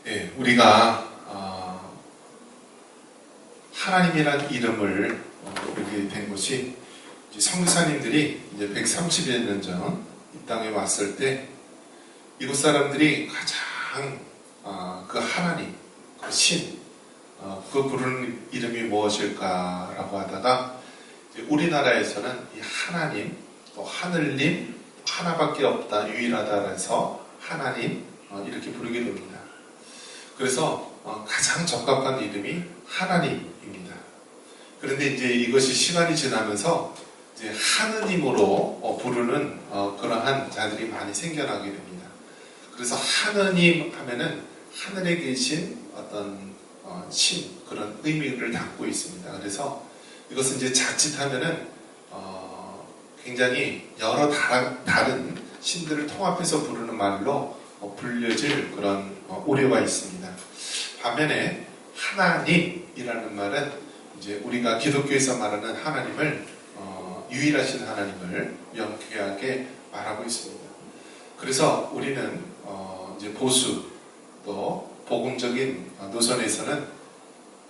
예, 우리가 하나님이라는 이름을 부르게 된 것이 선교사님들이 이제 130여 년 전 이 땅에 왔을 때 이곳 사람들이 가장 그 하나님, 그 신, 그 부르는 이름이 무엇일까라고 하다가 우리나라에서는 이 하나님, 또 하늘님, 하나밖에 없다, 유일하다 해서 하나님 이렇게 부르게 됩니다. 그래서 가장 적합한 이름이 하나님입니다. 그런데 이제 이것이 시간이 지나면서 이제 하느님으로 부르는 그러한 자들이 많이 생겨나게 됩니다. 그래서 하느님 하면은 하늘에 계신 어떤 신, 그런 의미를 담고 있습니다. 그래서 이것은 이제 자칫하면은 굉장히 여러 다른 신들을 통합해서 부르는 말로 불려질 그런 우려가 있습니다. 반면에 하나님이라는 말은 이제 우리가 기독교에서 말하는 하나님을 유일하신 하나님을 명쾌하게 말하고 있습니다. 그래서 우리는 이제 보수 또 복음적인 노선에서는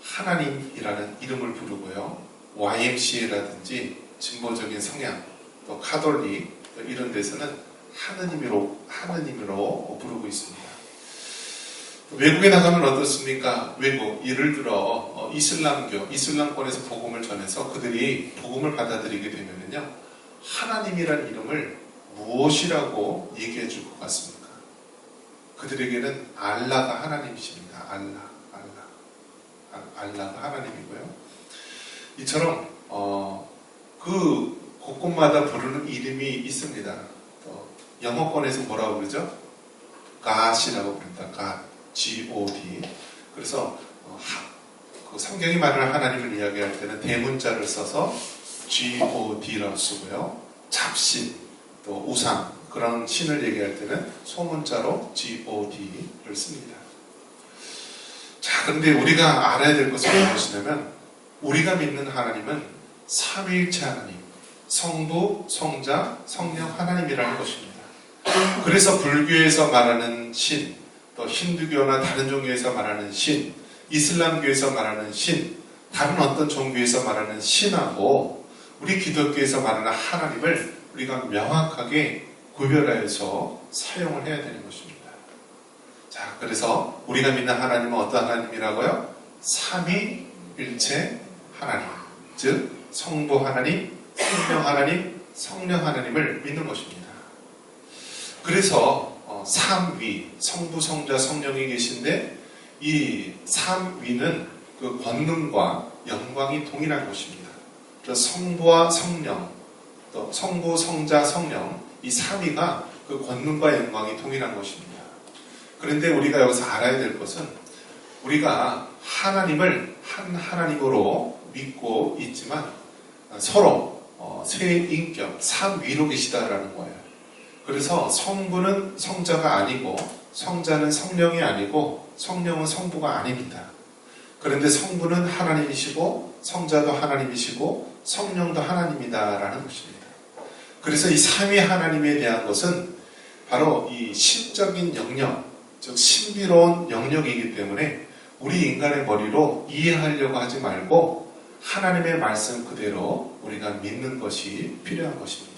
하나님이라는 이름을 부르고요, YMCA라든지 진보적인 성향, 또 카톨릭 이런 데서는 하느님으로 부르고 있습니다. 외국에 나가면 어떻습니까? 외국, 예를 들어 이슬람권에서 복음을 전해서 그들이 복음을 받아들이게 되면요, 하나님이라는 이름을 무엇이라고 얘기해 줄 것 같습니까? 그들에게는 알라가 하나님이십니다. 알라가 하나님이고요. 이처럼 그 곳곳마다 부르는 이름이 있습니다. 영어권에서 뭐라고 그러죠? God이라고 부릅니다. God. 그래서 그 성경이 말하는 하나님을 이야기할 때는 대문자를 써서 God라고 쓰고요. 잡신, 또 우상, 그런 신을 얘기할 때는 소문자로 God를 씁니다. 자, 그런데 우리가 알아야 될 것은 무엇이냐면, 우리가 믿는 하나님은 삼위일체 하나님, 성부, 성자, 성령 하나님이라는 것입니다. 그래서 불교에서 말하는 신, 또 힌두교나 다른 종교에서 말하는 신, 이슬람교에서 말하는 신, 다른 어떤 종교에서 말하는 신하고 우리 기독교에서 말하는 하나님을 우리가 명확하게 구별하여서 사용을 해야 되는 것입니다. 자, 그래서 우리가 믿는 하나님은 어떤 하나님이라고요? 삼위일체 하나님, 즉 성부 하나님, 성령 하나님, 성령 하나님을 믿는 것입니다. 그래서 삼위, 성부, 성자, 성령이 계신데 이 삼위는 그 권능과 영광이 동일한 것입니다. 그래서 성부와 성령, 또 성부, 성자, 성령, 이 삼위가 그 권능과 영광이 동일한 것입니다. 그런데 우리가 여기서 알아야 될 것은 우리가 하나님을 한 하나님으로 믿고 있지만 서로 세 인격, 삼위로 계시다라는 거예요. 그래서 성부는 성자가 아니고 성자는 성령이 아니고 성령은 성부가 아닙니다. 그런데 성부는 하나님이시고 성자도 하나님이시고 성령도 하나님이다라는 것입니다. 그래서 이 삼위 하나님에 대한 것은 바로 이 신적인 영역, 즉 신비로운 영역이기 때문에 우리 인간의 머리로 이해하려고 하지 말고 하나님의 말씀 그대로 우리가 믿는 것이 필요한 것입니다.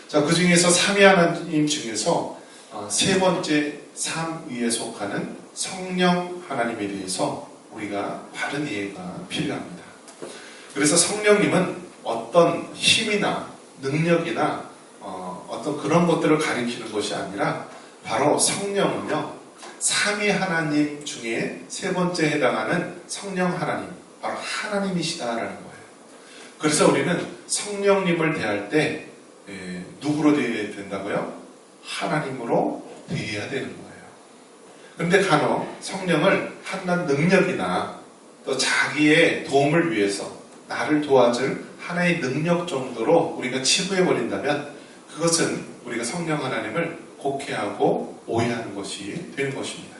자, 그 중에서 삼위 하나님 중에서 세 번째 삼위에 속하는 성령 하나님에 대해서 우리가 바른 이해가 필요합니다. 그래서 성령님은 어떤 힘이나 능력이나 어떤 그런 것들을 가리키는 것이 아니라 바로 성령은요, 삼위 하나님 중에 세 번째 해당하는 성령 하나님, 바로 하나님이시다라는 거예요. 그래서 우리는 성령님을 대할 때 누구로 대해야 된다고요? 하나님으로 대해야 되는 거예요. 그런데 간혹 성령을 한낱 능력이나 또 자기의 도움을 위해서 나를 도와줄 하나의 능력 정도로 우리가 치부해버린다면 그것은 우리가 성령 하나님을 곡해하고 오해하는 것이 되는 것입니다.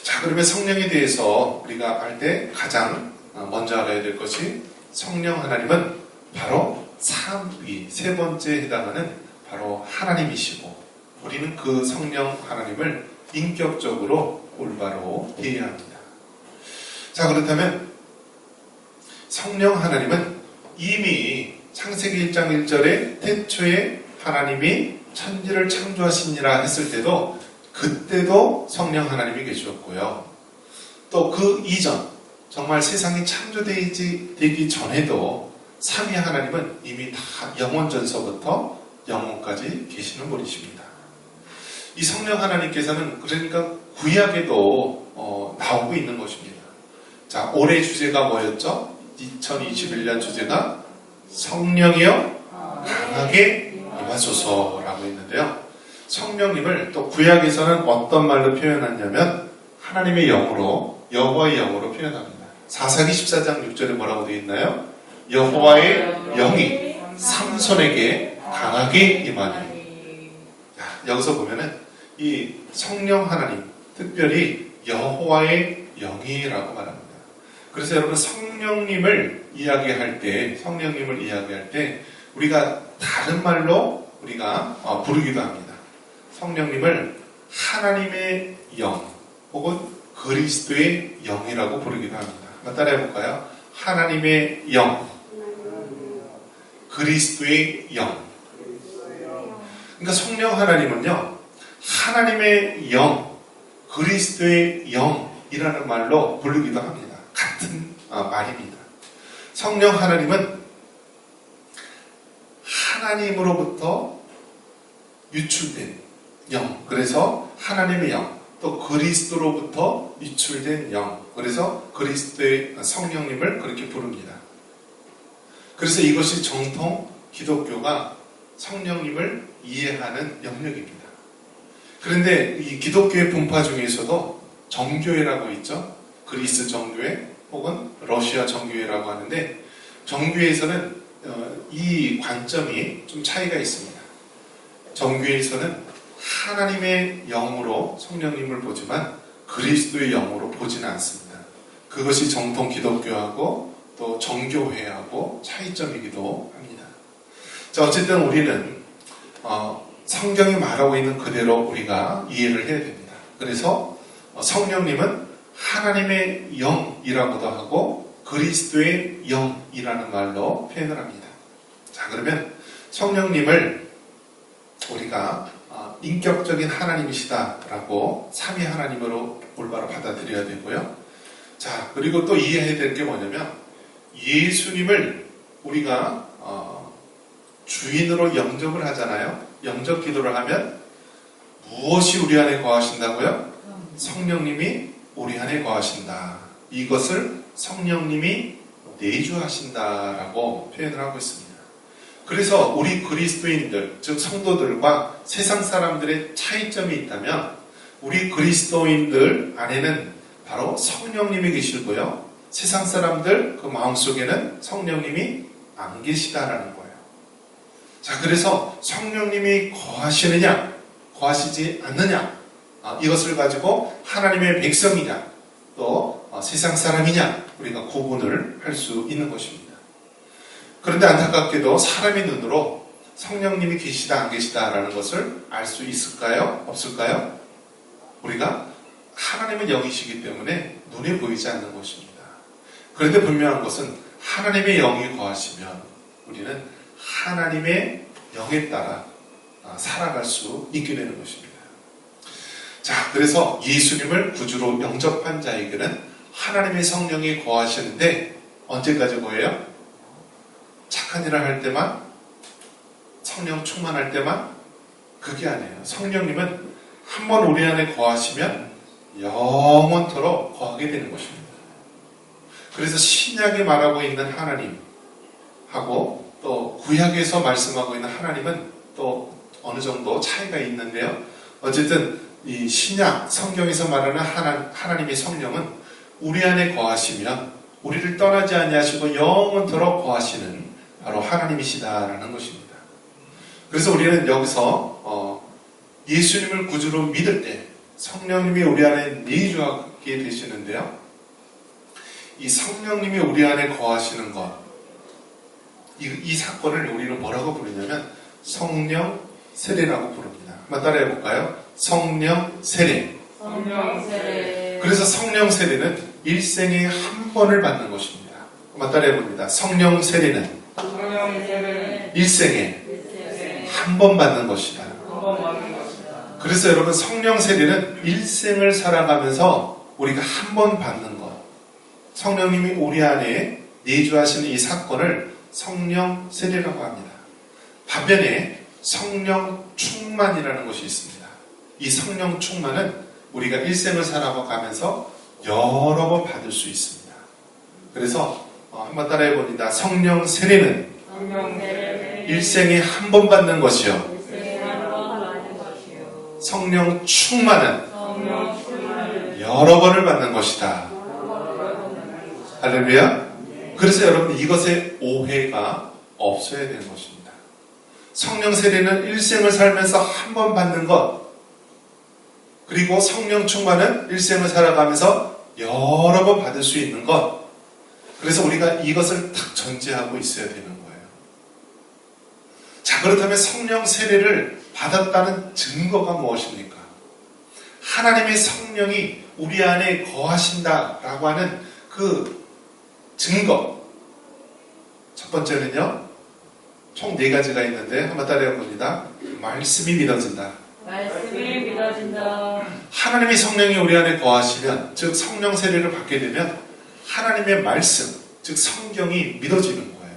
자, 그러면 성령에 대해서 우리가 알 때 가장 먼저 알아야 될 것이 성령 하나님은 바로 삼위, 세 번째에 해당하는 바로 하나님이시고 우리는 그 성령 하나님을 인격적으로 올바로 대해야 합니다. 자, 그렇다면 성령 하나님은 이미 창세기 1장 1절에 태초에 하나님이 천지를 창조하시니라 했을 때도 그때도 성령 하나님이 계셨고요. 또 그 이전 정말 세상이 창조되기 전에도 삼위 하나님은 이미 다 영원전서부터 영원까지 계시는 분이십니다. 이 성령 하나님께서는 그러니까 구약에도 나오고 있는 것입니다. 자, 올해 주제가 뭐였죠? 2021년 주제가 성령이여 강하게 임하소서라고 했는데요. 성령님을 또 구약에서는 어떤 말로 표현하냐면 하나님의 영으로, 여호와의 영으로 표현합니다. 사사기 14장 6절에 뭐라고 되어 있나요? 여호와의 영이 삼손에게 강하게 임하니. 여기서 보면은 이 성령 하나님, 특별히 여호와의 영이라고 말합니다. 그래서 여러분 성령님을 이야기할 때 우리가 다른 말로 우리가 부르기도 합니다. 성령님을 하나님의 영 혹은 그리스도의 영이라고 부르기도 합니다. 한번 따라해 볼까요? 하나님의 영, 그리스도의 영. 그러니까 성령 하나님은요, 하나님의 영, 그리스도의 영이라는 말로 부르기도 합니다. 같은 말입니다. 성령 하나님은 하나님으로부터 유출된 영, 그래서 하나님의 영, 또 그리스도로부터 유출된 영, 그래서 그리스도의 성령님을 그렇게 부릅니다. 그래서 이것이 정통 기독교가 성령님을 이해하는 영역입니다. 그런데 이 기독교의 분파 중에서도 정교회라고 있죠. 그리스 정교회 혹은 러시아 정교회라고 하는데, 정교회에서는 이 관점이 좀 차이가 있습니다. 정교회에서는 하나님의 영으로 성령님을 보지만 그리스도의 영으로 보지는 않습니다. 그것이 정통 기독교하고 또 정교회하고 차이점이기도 합니다. 자, 어쨌든 우리는 성경이 말하고 있는 그대로 우리가 이해를 해야 됩니다. 그래서 성령님은 하나님의 영이라고도 하고 그리스도의 영이라는 말로 표현을 합니다. 자, 그러면 성령님을 우리가 인격적인 하나님이시다라고 삼위 하나님으로 올바로 받아들여야 되고요. 자, 그리고 또 이해해야 될 게 뭐냐면 예수님을 우리가 주인으로 영접을 하잖아요. 영접 기도를 하면 무엇이 우리 안에 거하신다고요? 성령님이 우리 안에 거하신다. 이것을 성령님이 내주하신다라고 표현을 하고 있습니다. 그래서 우리 그리스도인들, 즉 성도들과 세상 사람들의 차이점이 있다면 우리 그리스도인들 안에는 바로 성령님이 계시고요. 세상 사람들 그 마음속에는 성령님이 안 계시다라는 거예요. 자, 그래서 성령님이 거하시느냐, 거하시지 않느냐, 이것을 가지고 하나님의 백성이냐, 또 세상 사람이냐, 우리가 구분을 할 수 있는 것입니다. 그런데 안타깝게도 사람의 눈으로 성령님이 계시다 안 계시다라는 것을 알 수 있을까요? 없을까요? 우리가 하나님은 영이시기 때문에 눈에 보이지 않는 것입니다. 그런데 분명한 것은 하나님의 영이 거하시면 우리는 하나님의 영에 따라 살아갈 수 있게 되는 것입니다. 자, 그래서 예수님을 구주로 영접한 자에게는 하나님의 성령이 거하시는데 언제까지 거해요? 착한 일을 할 때만, 성령 충만할 때만? 그게 아니에요. 성령님은 한번 우리 안에 거하시면 영원토록 거하게 되는 것입니다. 그래서 신약에 말하고 있는 하나님하고 또 구약에서 말씀하고 있는 하나님은 또 어느 정도 차이가 있는데요. 어쨌든 이 신약 성경에서 말하는 하나님의 성령은 우리 안에 거하시면 우리를 떠나지 아니하시고 영원토록 거하시는 바로 하나님이시다라는 것입니다. 그래서 우리는 여기서 예수님을 구주로 믿을 때 성령님이 우리 안에 내주하게 되시는데요. 이 성령님이 우리 안에 거하시는 것, 이 사건을 우리는 뭐라고 부르냐면 성령 세례라고 부릅니다. 한번 따라해 볼까요? 성령 세례. 성령 세례. 그래서 성령 세례는 일생에 한 번을 받는 것입니다. 한번 따라해 봅니다. 성령 세례는 성령 세례는 일생에 일생에 한 번 받는 것이다. 한 번 받는 것이다. 그래서 여러분 성령 세례는 일생을 살아가면서 우리가 한 번 받는 것. 성령님이 우리 안에 내주하시는 이 사건을 성령 세례라고 합니다. 반면에 성령 충만이라는 것이 있습니다. 이 성령 충만은 우리가 일생을 살아가면서 여러 번 받을 수 있습니다. 그래서 한번 따라해 봅니다. 성령 세례는 성령 세례는 일생에 한 번 받는 것이요. 일생에 한 번 받는 것이요. 성령 충만은 성령 충만은 여러 번을 받는 것이다. 할렐루야. 그래서 여러분 이것에 오해가 없어야 되는 것입니다. 성령 세례는 일생을 살면서 한 번 받는 것, 그리고 성령 충만은 일생을 살아가면서 여러 번 받을 수 있는 것. 그래서 우리가 이것을 딱 전제하고 있어야 되는 거예요. 자, 그렇다면 성령 세례를 받았다는 증거가 무엇입니까? 하나님의 성령이 우리 안에 거하신다라고 하는 그 증거. 첫 번째는요, 총 4가지가 있는데 한번 따라해 봅니다. 말씀이 믿어진다. 말씀이 믿어진다. 하나님의 성령이 우리 안에 거하시면, 즉 성령 세례를 받게 되면 하나님의 말씀, 즉 성경이 믿어지는 거예요.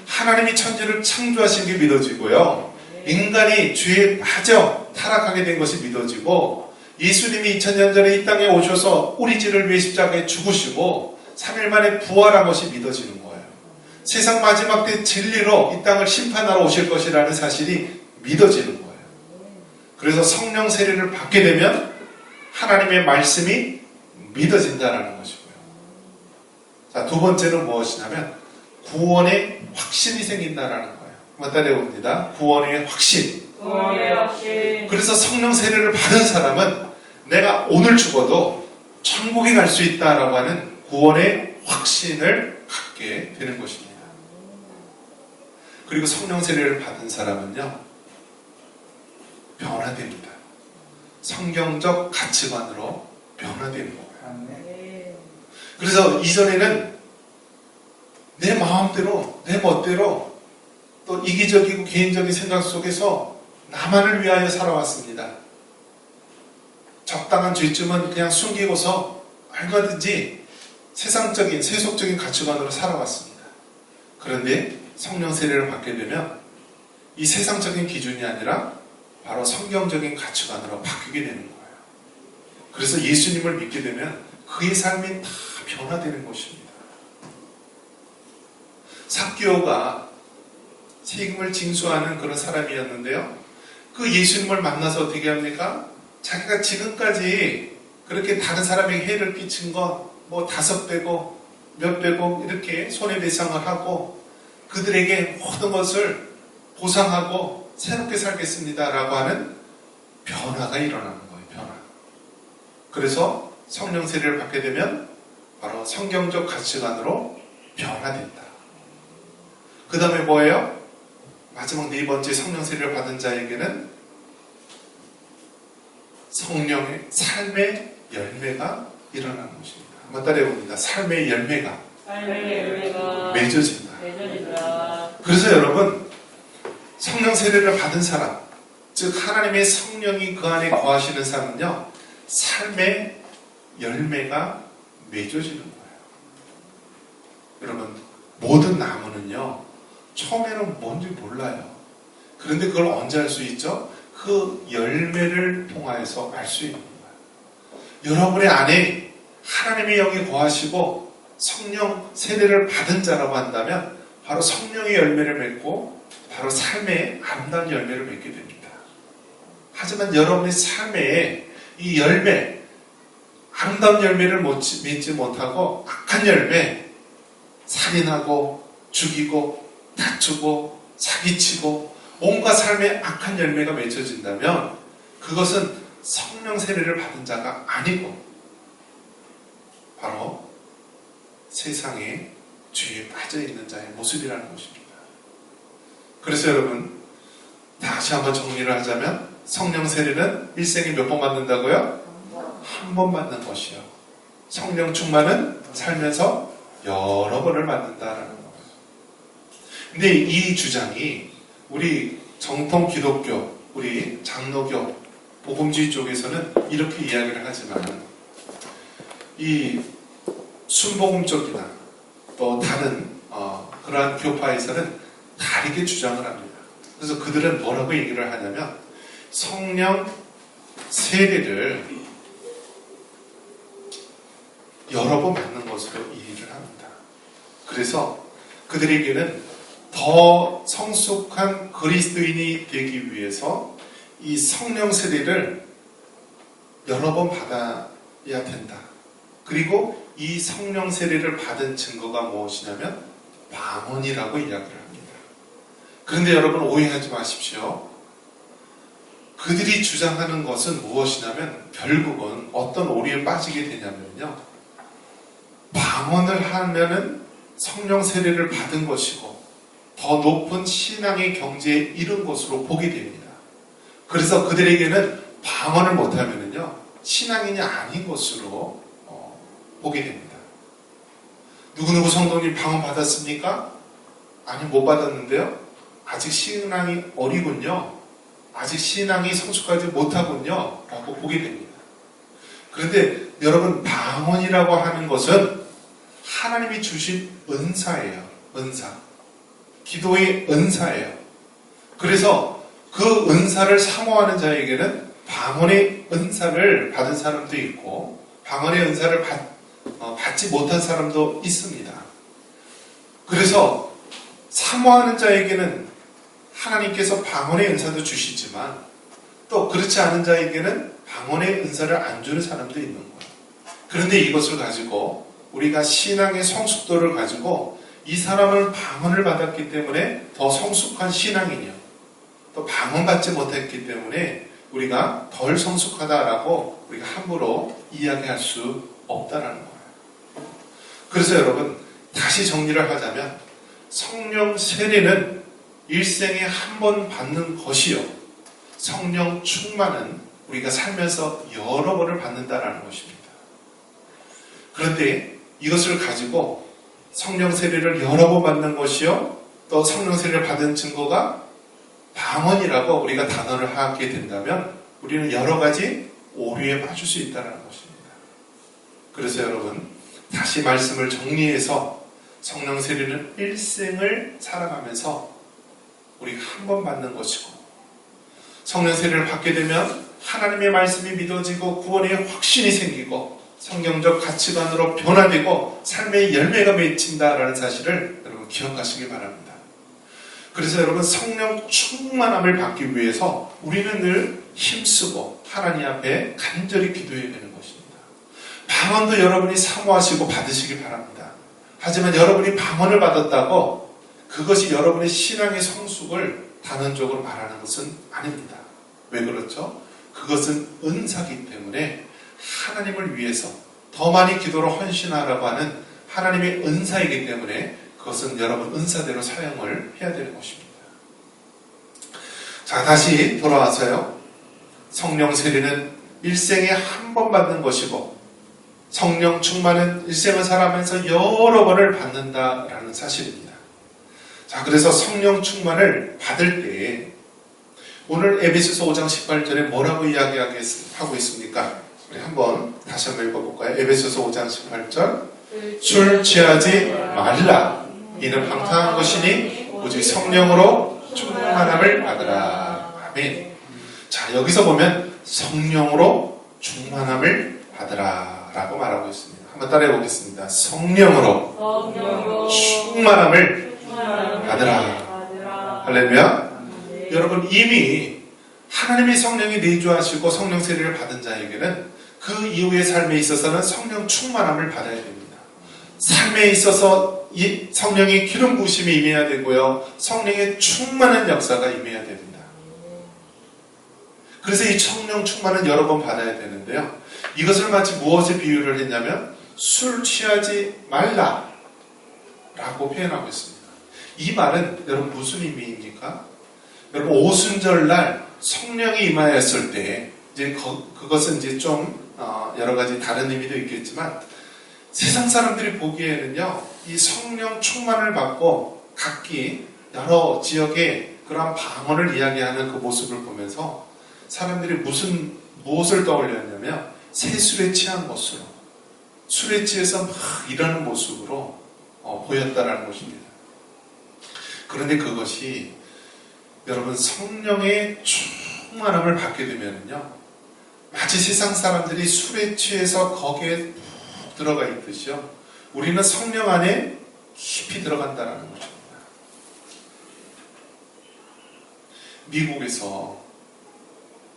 하나님이 천지를 창조하신 게 믿어지고요. 인간이 죄에 빠져 타락하게 된 것이 믿어지고, 예수님이 2000년 전에 이 땅에 오셔서 우리 죄를 위해 십자가에 죽으시고 3일 만에 부활한 것이 믿어지는 거예요. 세상 마지막 때 진리로 이 땅을 심판하러 오실 것이라는 사실이 믿어지는 거예요. 그래서 성령 세례를 받게 되면 하나님의 말씀이 믿어진다는 것이고요. 자, 두 번째는 무엇이냐면 구원의 확신이 생긴다는 거예요. 한번 따라해 봅니다. 구원의 확신. 구원의 확신. 그래서 성령 세례를 받은 사람은 내가 오늘 죽어도 천국에 갈 수 있다라고 하는 구원의 확신을 갖게 되는 것입니다. 그리고 성령 세례를 받은 사람은요, 변화됩니다. 성경적 가치관으로 변화되는 거예요. 그래서 이전에는 내 마음대로, 내 멋대로 또 이기적이고 개인적인 생각 속에서 나만을 위하여 살아왔습니다. 적당한 죄쯤은 그냥 숨기고서 얼마든지 세상적인, 세속적인 가치관으로 살아왔습니다. 그런데 성령 세례를 받게 되면 이 세상적인 기준이 아니라 바로 성경적인 가치관으로 바뀌게 되는 거예요. 그래서 예수님을 믿게 되면 그의 삶이 다 변화되는 것입니다. 삭개오가 세금을 징수하는 그런 사람이었는데요. 그 예수님을 만나서 어떻게 합니까? 자기가 지금까지 그렇게 다른 사람에게 해를 끼친 것, 뭐 5배고 몇 배고 이렇게 손해배상을 하고 그들에게 모든 것을 보상하고 새롭게 살겠습니다라고 하는 변화가 일어나는 거예요. 변화. 그래서 성령 세례를 받게 되면 바로 성경적 가치관으로 변화된다. 그 다음에 뭐예요? 마지막 4번째 성령 세례를 받은 자에게는 성령의 삶의 열매가 일어나는 것입니다. 한번 따라해 봅니다. 삶의 열매가 맺어진다. 그래서 여러분, 성령 세례를 받은 사람, 즉 하나님의 성령이 그 안에 거하시는 사람은요, 삶의 열매가 맺어지는 거예요. 여러분, 모든 나무는요, 처음에는 뭔지 몰라요. 그런데 그걸 언제 알 수 있죠? 그 열매를 통하여서 알 수 있는 거예요. 여러분의 안에 하나님의 영이 거하시고 성령 세례를 받은 자라고 한다면 바로 성령의 열매를 맺고 바로 삶의 아름다운 열매를 맺게 됩니다. 하지만 여러분의 삶에 이 열매, 아름다운 열매를 맺지 못하고 악한 열매, 살인하고 죽이고 다투고 사기치고 온갖 삶의 악한 열매가 맺혀진다면 그것은 성령 세례를 받은 자가 아니고 바로 세상에 죄에 빠져있는 자의 모습이라는 것입니다. 그래서 여러분, 다시 한번 정리를 하자면 성령 세례는 일생에 몇 번 받는다고요? 한 번 받는 것이요. 성령 충만은 살면서 여러 번을 받는다라는 거예요. 근데 이 주장이 우리 정통 기독교, 우리 장로교, 복음주의 쪽에서는 이렇게 이야기를 하지만 이 순복음 쪽이나 또 다른 그러한 교파에서는 다르게 주장을 합니다. 그래서 그들은 뭐라고 얘기를 하냐면 성령 세례를 여러 번 받는 것으로 이해를 합니다. 그래서 그들에게는 더 성숙한 그리스도인이 되기 위해서 이 성령 세례를 여러 번 받아야 된다. 그리고 이 성령 세례를 받은 증거가 무엇이냐면 방언이라고 이야기를 합니다. 그런데 여러분 오해하지 마십시오. 그들이 주장하는 것은 무엇이냐면 결국은 어떤 오리에 빠지게 되냐면요. 방언을 하면은 성령 세례를 받은 것이고 더 높은 신앙의 경지에 이른 것으로 보게 됩니다. 그래서 그들에게는 방언을 못하면은요 신앙인이 아닌 것으로 보게 됩니다. 누구누구 성도님 방언 받았습니까? 아니 못 받았는데요. 아직 신앙이 어리군요. 아직 신앙이 성숙하지 못하군요. 라고 보게 됩니다. 그런데 여러분 방언이라고 하는 것은 하나님이 주신 은사예요. 은사. 기도의 은사예요. 그래서 그 은사를 사모하는 자에게는 방언의 은사를 받은 사람도 있고 방언의 은사를 받지 못한 사람도 있습니다. 그래서 사모하는 자에게는 하나님께서 방언의 은사도 주시지만 또 그렇지 않은 자에게는 방언의 은사를 안 주는 사람도 있는 거예요. 그런데 이것을 가지고 우리가 신앙의 성숙도를 가지고 이 사람은 방언을 받았기 때문에 더 성숙한 신앙이냐 또 방언 받지 못했기 때문에 우리가 덜 성숙하다라고 우리가 함부로 이야기할 수 없다라는 거예요. 그래서 여러분 다시 정리를 하자면 성령 세례는 일생에 한 번 받는 것이요 성령 충만은 우리가 살면서 여러 번을 받는다라는 것입니다. 그런데 이것을 가지고 성령 세례를 여러 번 받는 것이요 또 성령 세례를 받은 증거가 방언이라고 우리가 단어를 하게 된다면 우리는 여러 가지 오류에 빠질 수 있다는 것입니다. 그래서 여러분 다시 말씀을 정리해서 성령 세례는 일생을 살아가면서 우리가 한 번 받는 것이고 성령 세례를 받게 되면 하나님의 말씀이 믿어지고 구원의 확신이 생기고 성경적 가치관으로 변화되고 삶의 열매가 맺힌다라는 사실을 여러분 기억하시기 바랍니다. 그래서 여러분 성령 충만함을 받기 위해서 우리는 늘 힘쓰고 하나님 앞에 간절히 기도해야 되는 것입니다. 방언도 여러분이 사모하시고 받으시기 바랍니다. 하지만 여러분이 방언을 받았다고 그것이 여러분의 신앙의 성숙을 단언적으로 말하는 것은 아닙니다. 왜 그렇죠? 그것은 은사기 때문에 하나님을 위해서 더 많이 기도로 헌신하라고 하는 하나님의 은사이기 때문에 그것은 여러분 은사대로 사용을 해야 되는 것입니다. 자, 다시 돌아와서요. 성령 세례는 일생에 한 번 받는 것이고 성령 충만은 일생을 살아가면서 여러 번을 받는다라는 사실입니다. 자, 그래서 성령 충만을 받을 때 오늘 에베소서 5장 18절에 뭐라고 이야기하고 있습니까? 우리 다시 한번 읽어볼까요? 에베소서 5장 18절 술 취하지 말라 이는 방탕한 것이니 오직 성령으로 충만함을 받으라. 아멘. 자, 여기서 보면 성령으로 충만함을 받으라 라고 말하고 있습니다. 한번 따라해 보겠습니다. 성령으로 충만함을 받으라. 할렐루야. 여러분 이미 하나님의 성령이 내주하시고 성령 세례를 받은 자에게는 그 이후의 삶에 있어서는 성령 충만함을 받아야 됩니다. 삶에 있어서 이 성령의 기름 부으심이 임해야 되고요. 성령의 충만한 역사가 임해야 됩니다. 그래서 이 성령 충만은 여러 번 받아야 되는데요. 이것을 마치 무엇에 비유를 했냐면 술 취하지 말라 라고 표현하고 있습니다. 이 말은 여러분 무슨 의미입니까? 여러분 오순절날 성령이 임하였을 때 이제 그것은 이제 좀 여러 가지 다른 의미도 있겠지만 세상 사람들이 보기에는요, 이 성령 충만을 받고 각기 여러 지역의 그러한 방언을 이야기하는 그 모습을 보면서 사람들이 무엇을 떠올렸냐면 새술에 취한 것으로, 술에 취해서 막 일하는 모습으로 보였다는 것입니다. 그런데 그것이 여러분 성령의 충만함을 받게 되면요, 마치 세상 사람들이 술에 취해서 거기에 푹 들어가 있듯이요, 우리는 성령 안에 깊이 들어간다는 것입니다. 미국에서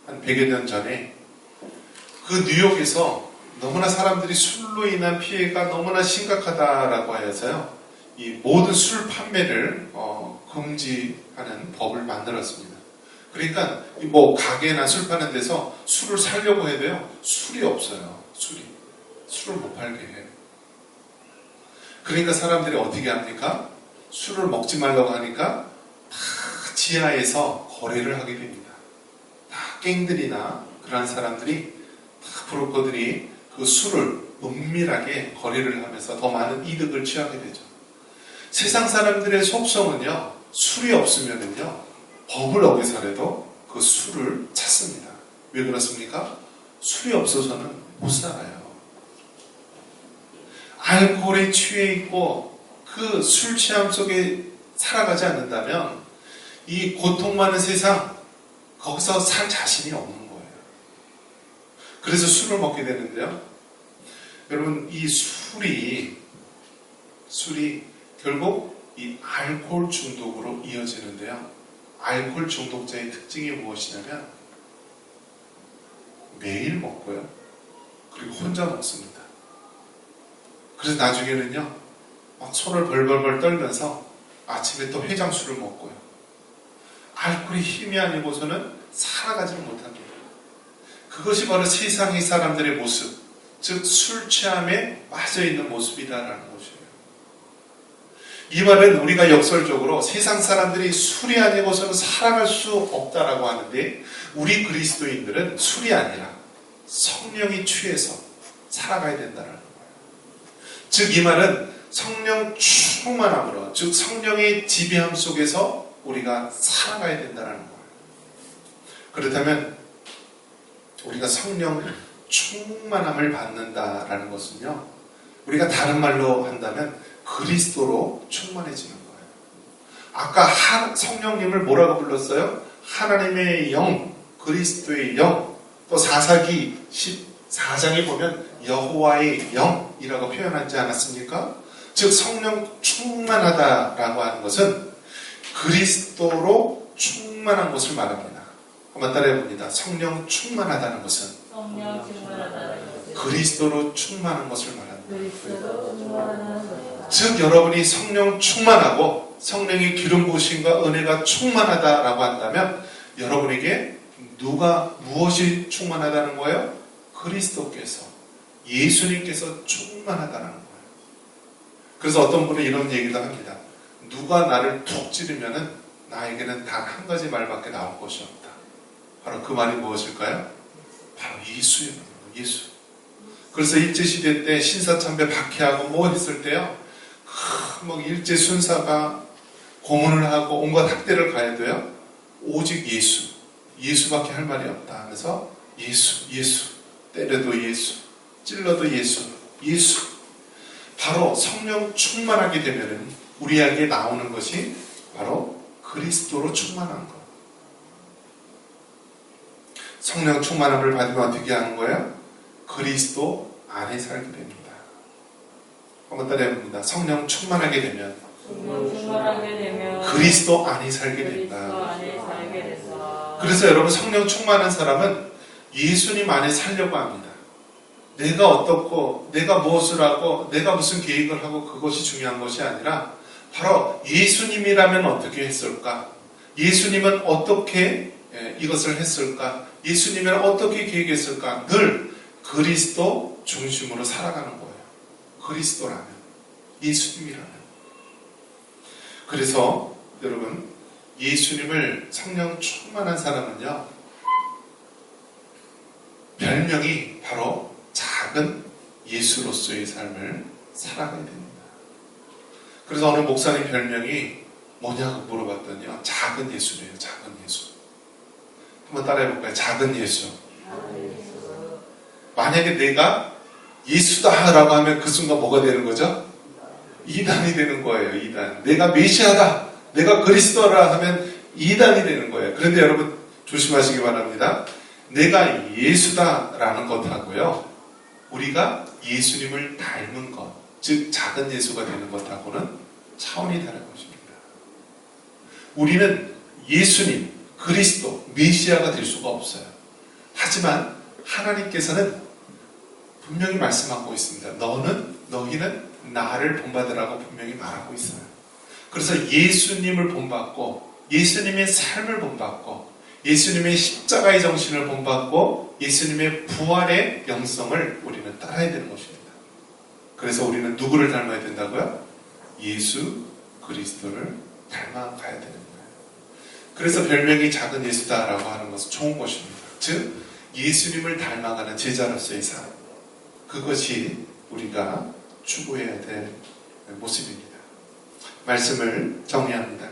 한 100여 년 전에 그 뉴욕에서 너무나 사람들이 술로 인한 피해가 너무나 심각하다라고 하여서요, 이 모든 술 판매를 금지하는 법을 만들었습니다. 그러니까 뭐 가게나 술 파는 데서 술을 사려고 해도요, 술이 없어요. 술을 못 팔게 해요. 그러니까 사람들이 어떻게 합니까? 술을 먹지 말라고 하니까 다 지하에서 거래를 하게 됩니다. 다 갱들이나 그런 사람들이, 다 브로커들이 그 술을 은밀하게 거래를 하면서 더 많은 이득을 취하게 되죠. 세상 사람들의 속성은요, 술이 없으면은요, 법을 어기서라도 그 술을 찾습니다. 왜 그렇습니까? 술이 없어서는 못 살아요. 알코올에 취해 있고 그 술 취함 속에 살아가지 않는다면 이 고통 많은 세상, 거기서 살 자신이 없는 거예요. 그래서 술을 먹게 되는데요, 여러분, 이 술이 결국 이 알코올 중독으로 이어지는데요, 알코올 중독자의 특징이 무엇이냐면 매일 먹고요, 그리고 혼자 먹습니다. 그래서 나중에는요, 막 손을 벌벌벌 떨면서 아침에 또 해장술을 먹고요, 알코올이 힘이 아니고서는 살아가지를 못합니다. 그것이 바로 세상의 사람들의 모습, 즉 술 취함에 빠져있는 모습이다라는 것이에요. 이 말은 우리가 역설적으로 세상 사람들이 술이 아니고서는 살아갈 수 없다라고 하는데, 우리 그리스도인들은 술이 아니라 성령이 취해서 살아가야 된다는 거예요. 즉 이 말은 성령 충만함으로, 즉 성령의 지배함 속에서 우리가 살아가야 된다는 거예요. 그렇다면 우리가 성령 충만함을 받는다라는 것은요, 우리가 다른 말로 한다면 그리스도로 충만해지는 거예요. 아까 성령님을 뭐라고 불렀어요? 하나님의 영, 그리스도의 영. 또 사사기 14장에 보면 여호와의 영이라고 표현하지 않았습니까? 즉 성령 충만하다라고 하는 것은 그리스도로 충만한 것을 말합니다. 한번 따라해 봅니다. 성령 충만하다는 것은 그리스도로 충만한 것을 말합니다. 즉 여러분이 성령 충만하고 성령의 기름 부으심과 은혜가 충만하다라고 한다면 여러분에게 무엇이 충만하다는 거예요? 그리스도께서, 예수님께서 충만하다는 거예요. 그래서 어떤 분은 이런 얘기도 합니다. 누가 나를 툭 찌르면은 나에게는 단 한 가지 말밖에 나올 것이 없다. 바로 그 말이 무엇일까요? 바로 예수예요. 예수. 그래서 일제시대 때 신사참배 박해하고 뭐 했을 때요, 막 일제 순사가 고문을 하고 온갖 학대를 가해도요, 오직 예수밖에 할 말이 없다 하면서 예수, 때려도 예수, 찔러도 예수. 바로 성령 충만하게 되면 우리에게 나오는 것이 바로 그리스도로 충만한 것. 성령 충만함을 받으면 어떻게 하는 거예요? 그리스도 안에 살게 됩니다. 한번 따라해봅니다. 성령 충만하게 되면 그리스도 안에 살게 된다. 그래서 여러분, 성령 충만한 사람은 예수님 안에 살려고 합니다. 내가 어떻고, 내가 무엇을 하고, 내가 무슨 계획을 하고, 그것이 중요한 것이 아니라 바로 예수님이라면 어떻게 했을까? 예수님은 어떻게 이것을 했을까? 예수님은 어떻게 계획했을까? 늘 그리스도 중심으로 살아가는 거예요. 그리스도라면, 예수님이라면. 그래서 여러분, 예수님을 성령 충만한 사람은요, 별명이 바로 잘 작은 예수로서의 삶을 살아가야 됩니다. 그래서 어느 목사님 별명이 뭐냐고 물어봤더니요, 작은 예수래요. 작은 예수. 한번 따라해볼까요? 작은 예수. 만약에 내가 예수다라고 하면 그 순간 뭐가 되는 거죠? 이단이 되는 거예요. 이단. 내가 메시아다, 내가 그리스도라 하면 이단이 되는 거예요. 그런데 여러분 조심하시기 바랍니다. 내가 예수다라는 것하고요, 우리가 예수님을 닮은 것, 즉 작은 예수가 되는 것하고는 차원이 다른 것입니다. 우리는 예수님, 그리스도, 메시아가 될 수가 없어요. 하지만 하나님께서는 분명히 말씀하고 있습니다. 너희는 나를 본받으라고 분명히 말하고 있어요. 그래서 예수님을 본받고, 예수님의 삶을 본받고, 예수님의 십자가의 정신을 본받고, 예수님의 부활의 영성을 우리는 따라야 되는 것입니다. 그래서 우리는 누구를 닮아야 된다고요? 예수 그리스도를 닮아가야 되는 거예요. 그래서 별명이 작은 예수다라고 하는 것은 좋은 것입니다. 즉 예수님을 닮아가는 제자로서의 삶, 그것이 우리가 추구해야 될 모습입니다. 말씀을 정리합니다.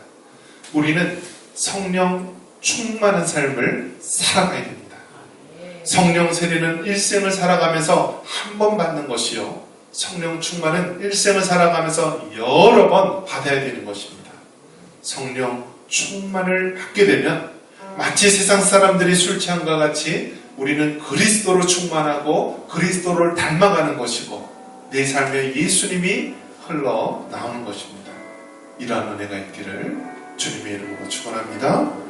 우리는 성령 충만한 삶을 살아가야 됩니다. 성령 세례는 일생을 살아가면서 한 번 받는 것이요, 성령 충만은 일생을 살아가면서 여러 번 받아야 되는 것입니다. 성령 충만을 받게 되면 마치 세상 사람들이 술 취함과 같이 우리는 그리스도로 충만하고 그리스도를 닮아가는 것이고, 내 삶에 예수님이 흘러나오는 것입니다. 이러한 은혜가 있기를 주님의 이름으로 축원합니다.